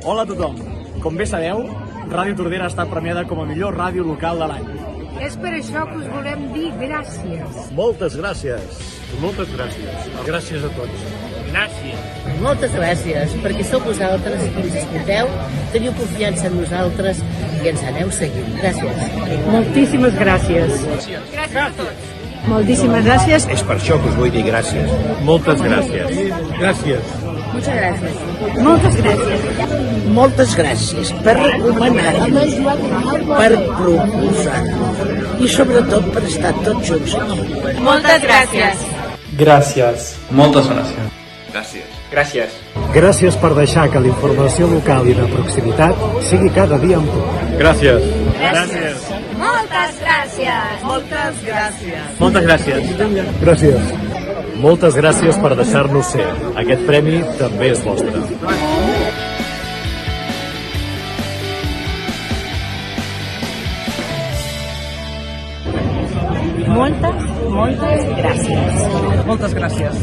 Hola a tothom. Com bé sabeu, Ràdio Tordera ha estat premiada com a millor ràdio local de l'any. És per això que us volem dir gràcies. Moltes gràcies. Moltes gràcies. Gràcies a tots. Gràcies. Moltes gràcies, perquè sou vosaltres qui ens escolteu, teniu confiança en nosaltres i ens aneu seguint. Gràcies. Moltíssimes gràcies. Gràcies a tots. Moltíssimes gràcies. És per això que us vull dir gràcies. Moltes gràcies. Gràcies. Muchas gràcies. Moltes gràcies. Moltes gràcies per recomanar-nos, per proposar-nos i sobretot per estar tots junts aquí. Moltes gràcies. Gràcies. Moltes gràcies. Gràcies. Gràcies. Gràcies per deixar que la informació local i de proximitat sigui cada dia amb tu. Gràcies. Gràcies. Moltes gràcies. Moltes gràcies. Moltes gràcies. Gràcies. Moltes gràcies per deixar-nos ser. Aquest premi també és vostre. Moltes gràcies. Moltes gràcies.